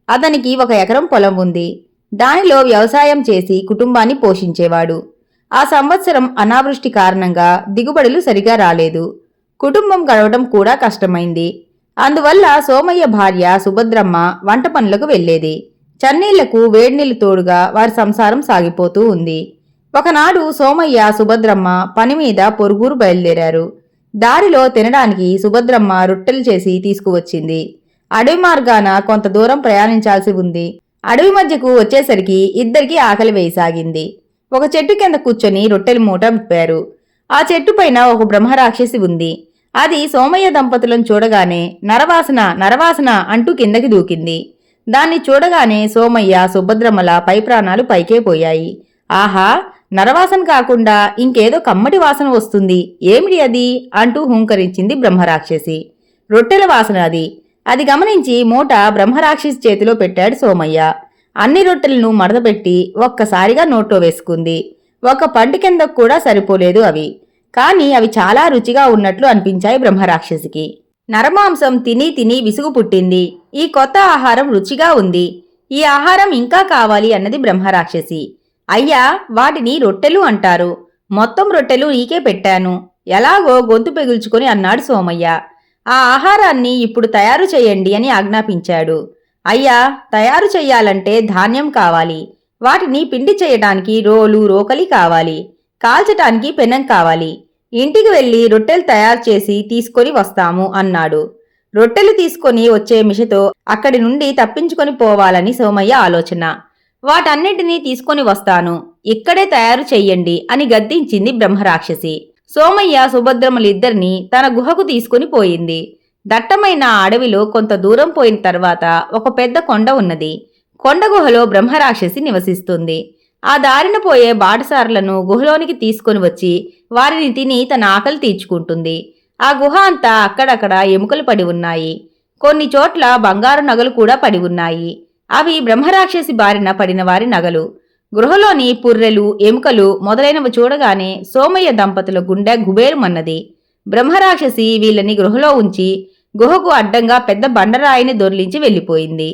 అతనికి 1 ఎకరం పొలం ఉంది. దానిలో వ్యవసాయం చేసి కుటుంబాన్ని పోషించేవాడు. ఆ సంవత్సరం అనావృష్టి కారణంగా దిగుబడులు సరిగా రాలేదు. కుటుంబం గడవడం కూడా కష్టమైంది. అందువల్ల సోమయ్య భార్య సుభద్రమ్మ వంట పనులకు వెళ్లేది. చన్నీళ్లకు వేడినీళ్లు తోడుగా వారి సంసారం సాగిపోతూ ఉంది. ఒకనాడు సోమయ్య సుభద్రమ్మ పని మీద పొరుగురు బయలుదేరారు. దారిలో తినడానికి సుభద్రమ్మ రొట్టెలు చేసి తీసుకువచ్చింది. అడవి మార్గాన కొంత దూరం ప్రయాణించాల్సి ఉంది. అడవి మధ్యకు వచ్చేసరికి ఇద్దరికీ ఆకలి వేయసాగింది. ఒక చెట్టు కింద కూర్చొని రొట్టెలు మూట విప్పారు. ఆ చెట్టు పైన ఒక బ్రహ్మరాక్షసి ఉంది. అది సోమయ్య దంపతులను చూడగానే నరవాసన నరవాసన అంటూ కిందకి దూకింది. దాన్ని చూడగానే సోమయ్య సుభద్రమ్మల పై ప్రాణాలు పైకే పోయాయి. ఆహా, నరవాసన కాకుండా ఇంకేదో కమ్మటి వాసన వస్తుంది, ఏమిటి అది అంటూ హూంకరించింది బ్రహ్మరాక్షసి. రొట్టెల వాసన అది. అది గమనించి మూట బ్రహ్మరాక్షసి చేతిలో పెట్టాడు సోమయ్య. అన్ని రొట్టెలను మడతపెట్టి ఒక్కసారిగా నోట్లో వేసుకుంది. ఒక పంటి కిందకు కూడా సరిపోలేదు అవి. కాని అవి చాలా రుచిగా ఉన్నట్లు అనిపించాయి బ్రహ్మరాక్షసికి. నరమాంసం తిని తిని విసుగు పుట్టింది. ఈ కొత్త ఆహారం రుచిగా ఉంది, ఈ ఆహారం ఇంకా కావాలి అన్నది బ్రహ్మరాక్షసి. అయ్యా, వాటిని రొట్టెలు అంటారు. మొత్తం రొట్టెలు నీకే పెట్టాను, ఎలాగో గొంతు పెగుల్చుకొని అన్నాడు సోమయ్య. ఆ ఆహారాన్ని ఇప్పుడు తయారు చేయండి అని ఆజ్ఞాపించాడు. అయ్యా, తయారు చెయ్యాలంటే ధాన్యం కావాలి. వాటిని పిండి చేయటానికి రోలు రోకలి కావాలి. కాల్చటానికి పెనం కావాలి. ఇంటికి వెళ్లి రొట్టెలు తయారు చేసి తీసుకొని వస్తాము అన్నాడు. రొట్టెలు తీసుకొని వచ్చే మిషతో అక్కడి నుండి తప్పించుకొని పోవాలని సోమయ్య ఆలోచన. వాటన్నింటినీ తీసుకొని వస్తాను, ఇక్కడే తయారు చెయ్యండి అని గద్దించింది బ్రహ్మరాక్షసి. సోమయ్య సుభద్రమ్మలిద్దరినీ తన గుహకు తీసుకుని పోయింది. దట్టమైన అడవిలో కొంత దూరం పోయిన తర్వాత ఒక పెద్ద కొండ ఉన్నది. కొండ గుహలో బ్రహ్మరాక్షసి నివసిస్తుంది. ఆ దారిన పోయే బాటసారులను గుహలోనికి తీసుకొని వచ్చి వారిని తిని తన ఆకలి తీర్చుకుంటుంది. ఆ గుహ అంతా అక్కడక్కడ ఎముకలు పడి ఉన్నాయి. కొన్ని చోట్ల బంగారు నగలు కూడా పడి ఉన్నాయి. అవి బ్రహ్మరాక్షసి బారిన పడిన వారి నగలు. గృహలోని పుర్రెలు, ఎముకలు మొదలైనవి చూడగానే సోమయ్య దంపతుల గుండె గుబేరుమన్నది. బ్రహ్మరాక్షసి వీళ్ళని గృహలో ఉంచి గుహకు అడ్డంగా పెద్ద బండరాయిని దొర్లించి వెళ్లిపోయింది.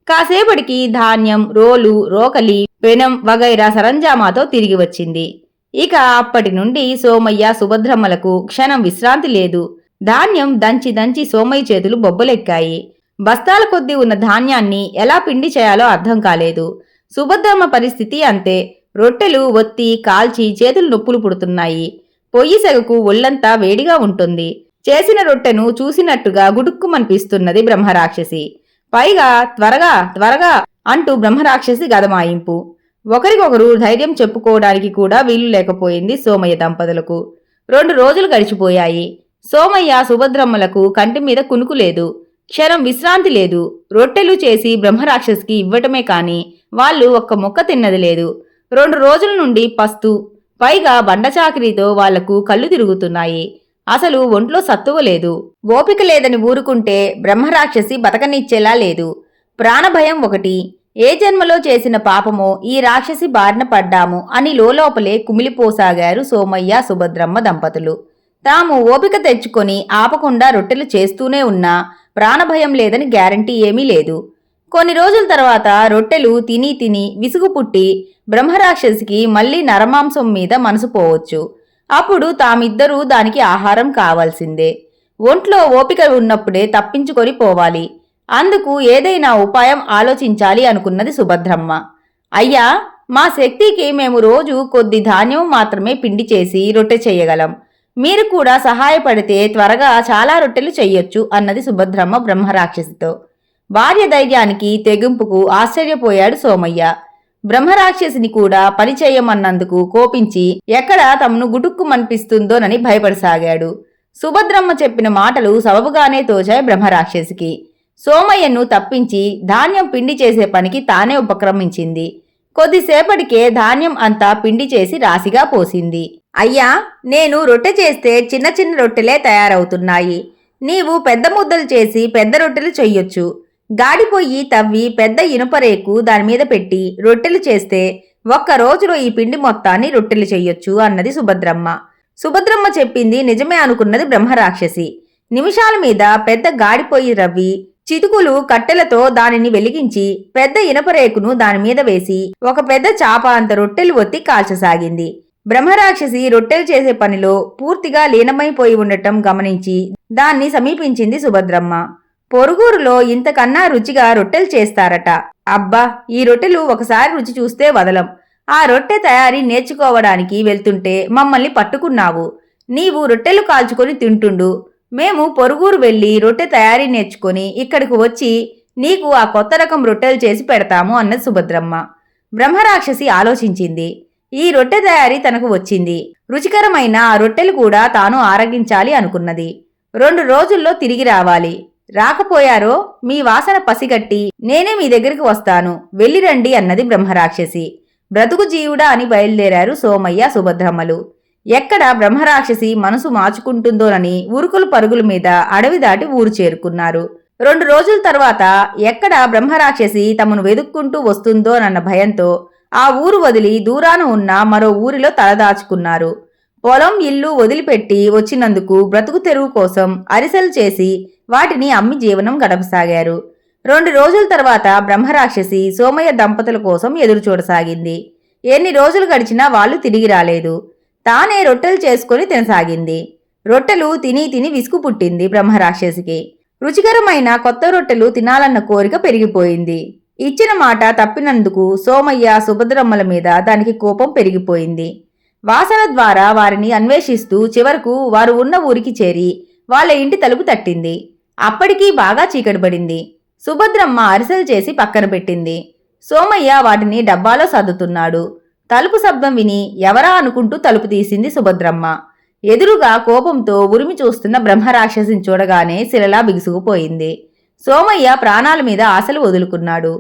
కాసేపటికి ధాన్యం, రోలు, రోకలి, పెనం వగైరా సరంజామాతో తిరిగి వచ్చింది. ఇక అప్పటి నుండి సోమయ్య సుభద్రమ్మలకు క్షణం విశ్రాంతి లేదు. ధాన్యం దంచి దంచి సోమయ్య చేతులు బొబ్బలెక్కాయి. బస్తాల కొద్దీ ఉన్న ధాన్యాన్ని ఎలా పిండి చేయాలో అర్థం కాలేదు. సుభద్రమ్మ పరిస్థితి అంతే. రొట్టెలు ఒత్తి కాల్చి చేతులు నొప్పులు పుడుతున్నాయి. పొయ్యి సెగకు ఒళ్లంతా వేడిగా ఉంటుంది. చేసిన రొట్టెను చూసినట్టుగా గుడుక్కుమనిపిస్తున్నది బ్రహ్మరాక్షసి. పైగా త్వరగా త్వరగా అంటూ బ్రహ్మరాక్షసి గదమాయింపు. ఒకరికొకరు ధైర్యం చెప్పుకోవడానికి కూడా వీలు లేకపోయింది సోమయ్య దంపతులకు. 2 రోజులు గడిచిపోయాయి. సోమయ్య సుభద్రమ్మలకు కంటి మీద కునుకు లేదు, క్షణం విశ్రాంతి లేదు. రొట్టెలు చేసి బ్రహ్మరాక్షసికి ఇవ్వటమే కాని వాళ్ళు ఒక్క ముక్క తిన్నది లేదు. 2 రోజుల నుండి పస్తు, పైగా బండచాకిరీతో వాళ్లకు కళ్ళు తిరుగుతున్నాయి. అసలు ఒంట్లో సత్తువ లేదు. ఓపిక లేదని ఊరుకుంటే బ్రహ్మరాక్షసి బతకనిచ్చేలా లేదు. ప్రాణభయం ఒకటి. ఏ జన్మలో చేసిన పాపమో ఈ రాక్షసి బారిన పడ్డాము అని లోపలే కుమిలిపోసాగారు సోమయ్య సుభద్రమ్మ దంపతులు. తాము ఓపిక తెచ్చుకొని ఆపకుండా రొట్టెలు చేస్తూనే ఉన్నా ప్రాణభయం లేదని గ్యారంటీ ఏమీ లేదు. కొన్ని రోజుల తర్వాత రొట్టెలు తిని తిని విసుగు పుట్టి బ్రహ్మరాక్షసికి మళ్లీ నరమాంసం మీద మనసు పోవచ్చు. అప్పుడు తామిద్దరూ దానికి ఆహారం కావాల్సిందే. ఒంట్లో ఓపిక ఉన్నప్పుడే తప్పించుకొని పోవాలి. అందుకు ఏదైనా ఉపాయం ఆలోచించాలి అనుకున్నది సుభద్రమ్మ. అయ్యా, మా శక్తికి మేము రోజు కొద్ది ధాన్యం మాత్రమే పిండి చేసి రొట్టె చెయ్యగలం. మీరు కూడా సహాయపడితే త్వరగా చాలా రొట్టెలు చెయ్యొచ్చు అన్నది సుభద్రమ్మ బ్రహ్మరాక్షసితో. భార్య ధైర్యానికి తెగింపుకు ఆశ్చర్యపోయాడు సోమయ్య. బ్రహ్మరాక్షసిని కూడా పని చేయమన్నందుకు కోపించి ఎక్కడ తమను గుటుక్కుమనిపిస్తుందోనని భయపడసాగాడు. సుభద్రమ్మ చెప్పిన మాటలు సబబుగానే తోచాయి బ్రహ్మరాక్షసికి. సోమయ్యను తప్పించి ధాన్యం పిండి చేసే పనికి తానే ఉపక్రమించింది. కొద్దిసేపటికే ధాన్యం అంతా పిండి చేసి రాశిగా పోసింది. అయ్యా, నేను రొట్టె చేస్తే చిన్న చిన్న రొట్టెలే తయారవుతున్నాయి. నీవు పెద్ద ముద్దలు చేసి పెద్ద రొట్టెలు చెయ్యొచ్చు. గాడిపొయ్యి తవ్వి పెద్ద ఇనుపరేకు దానిమీద పెట్టి రొట్టెలు చేస్తే ఒక్క రోజులో ఈ పిండి మొత్తాన్ని రొట్టెలు చెయ్యొచ్చు అన్నది సుభద్రమ్మ. సుభద్రమ్మ చెప్పింది నిజమే అనుకున్నది బ్రహ్మరాక్షసి. నిమిషాల మీద పెద్ద గాడిపొయ్యి రవ్వి చితుకులు కట్టెలతో దానిని వెలిగించి పెద్ద ఇనపరేకును దానిమీద వేసి ఒక పెద్ద చాప అంత రొట్టెలు ఒత్తి కాల్చసాగింది. బ్రహ్మరాక్షసి రొట్టెలు చేసే పనిలో పూర్తిగా లీనమైపోయి ఉండటం గమనించి దాన్ని సమీపించింది సుభద్రమ్మ. పొరుగురులో ఇంతకన్నా రుచిగా రొట్టెలు చేస్తారట. అబ్బా, ఈ రొట్టెలు ఒకసారి రుచి చూస్తే వదలం. ఆ రొట్టె తయారీ నేర్చుకోవడానికి వెళ్తుంటే మమ్మల్ని పట్టుకున్నావు. నీవు రొట్టెలు కాల్చుకొని తింటుండు. మేము పొరుగురు వెళ్లి రొట్టె తయారీ నేర్చుకొని ఇక్కడికి వచ్చి నీకు ఆ కొత్త రకం రొట్టెలు చేసి పెడతాము అన్నది సుభద్రమ్మ. బ్రహ్మరాక్షసి ఆలోచించింది. ఈ రొట్టె తయారీ తనకు వచ్చింది. రుచికరమైన ఆ రొట్టెలు కూడా తాను ఆరగించాలి అనుకున్నది. 2 రోజుల్లో తిరిగి రావాలి. రాకపోయారో మీ వాసన పసిగట్టి నేనే మీ దగ్గరికి వస్తాను, వెళ్ళిరండి అన్నది బ్రహ్మరాక్షసి. బ్రతుకు జీవుడా అని బయలుదేరారు సోమయ్య, సుభద్రమ్మలు. ఎక్కడ బ్రహ్మరాక్షసి మనసు మార్చుకుంటుందోనని ఉరుకులు పరుగుల మీద అడవి దాటి ఊరు చేరుకున్నారు. 2 రోజుల తర్వాత ఎక్కడ బ్రహ్మరాక్షసి తమను వెదుక్కుంటూ వస్తుందోనన్న భయంతో ఆ ఊరు వదిలి దూరాన ఉన్న మరో ఊరిలో తలదాచుకున్నారు. పొలం ఇల్లు వదిలిపెట్టి వచ్చినందుకు బ్రతుకు తెరువు కోసం అరిసెలు చేసి వాటిని అమ్మి జీవనం గడపసాగారు. 2 రోజుల తర్వాత బ్రహ్మరాక్షసి సోమయ్య దంపతుల కోసం ఎదురుచూడసాగింది. ఎన్ని రోజులు గడిచినా వాళ్ళు తిరిగి రాలేదు. తానే రొట్టెలు చేసుకుని తినసాగింది. రొట్టెలు తిని తిని విసుగు పుట్టింది బ్రహ్మరాక్షసికి. రుచికరమైన కొత్త రొట్టెలు తినాలన్న కోరిక పెరిగిపోయింది. ఇచ్చిన మాట తప్పినందుకు సోమయ్య, సుభద్రమ్మల మీద దానికి కోపం పెరిగిపోయింది. వాసన ద్వారా వారిని అన్వేషిస్తూ చివరకు వారు ఉన్న ఊరికి చేరి వాళ్ళ ఇంటి తలుపు తట్టింది. అప్పటికీ బాగా చీకటిపడింది. సుభద్రమ్మ అరిసెలు చేసి పక్కన పెట్టింది. సోమయ్య వాటిని డబ్బాలో సర్దుతున్నాడు. తలుపు శబ్దం విని ఎవరా అనుకుంటూ తలుపు తీసింది సుభద్రమ్మ. ఎదురుగా కోపంతో ఉరిమి చూస్తున్న బ్రహ్మరాక్షసిని చూడగానే శిలలా బిగుసుకుపోయింది. సోమయ్య ప్రాణాల మీద ఆశలు వదులుకున్నాడు.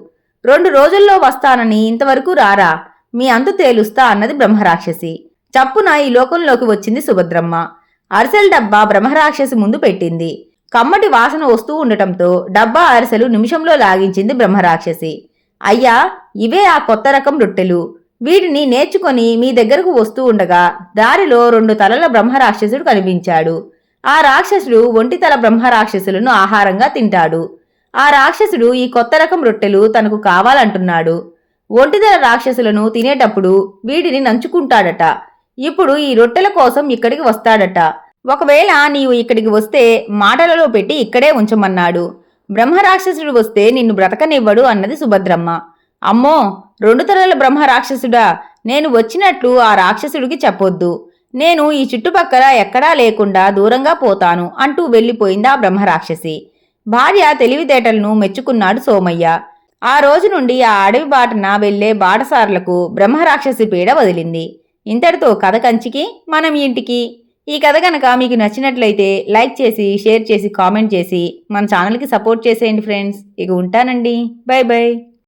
2 రోజుల్లో వస్తానని ఇంతవరకు రారా, మీ అంతు తేలుస్తా అన్నది బ్రహ్మరాక్షసి. చప్పున ఈ లోకంలోకి వచ్చింది సుభద్రమ్మ. అరిసెల డబ్బా బ్రహ్మరాక్షసి ముందు పెట్టింది. కమ్మటి వాసన వస్తూ ఉండటంతో డబ్బా అరిసెలు నిమిషంలో లాగించింది బ్రహ్మరాక్షసి. అయ్యా, ఇవే ఆ కొత్త రకం రొట్టెలు. వీటిని నేర్చుకొని మీ దగ్గరకు వస్తూ ఉండగా దారిలో 2 తలల బ్రహ్మరాక్షసుడు కనిపించాడు. ఆ రాక్షసుడు ఒంటితల బ్రహ్మరాక్షసులను ఆహారంగా తింటాడు. ఆ రాక్షసుడు ఈ కొత్త రకం రొట్టెలు తనకు కావాలంటున్నాడు. ఒంటితల రాక్షసులను తినేటప్పుడు వీటిని నంచుకుంటాడట. ఇప్పుడు ఈ రొట్టెల కోసం ఇక్కడికి వస్తాడట. ఒకవేళ నీవు ఇక్కడికి వస్తే మాటలలో పెట్టి ఇక్కడే ఉంచమన్నాడు. బ్రహ్మరాక్షసుడు వస్తే నిన్ను బ్రతకనివ్వడు అన్నది సుభద్రమ్మ. అమ్మో, 2 తలల బ్రహ్మరాక్షసుడా, నేను వచ్చినట్లు ఆ రాక్షసుడికి చెప్పొద్దు. నేను ఈ చుట్టుపక్కల ఎక్కడా లేకుండా దూరంగా పోతాను అంటూ వెళ్ళిపోయింది ఆ బ్రహ్మరాక్షసి. భార్య తెలివితేటలను మెచ్చుకున్నాడు సోమయ్య. ఆ రోజు నుండి ఆ అడవి బాటన వెళ్లే బాటసారులకు బ్రహ్మరాక్షసి పీడ వదిలింది. ఇంతటితో కథ కంచికి మనం ఇంటికి. ఈ కథ కనుక మీకు నచ్చినట్లయితే లైక్ చేసి, షేర్ చేసి, కామెంట్ చేసి మన ఛానల్కి సపోర్ట్ చేసేయండి ఫ్రెండ్స్. ఇక ఉంటానండి. By by.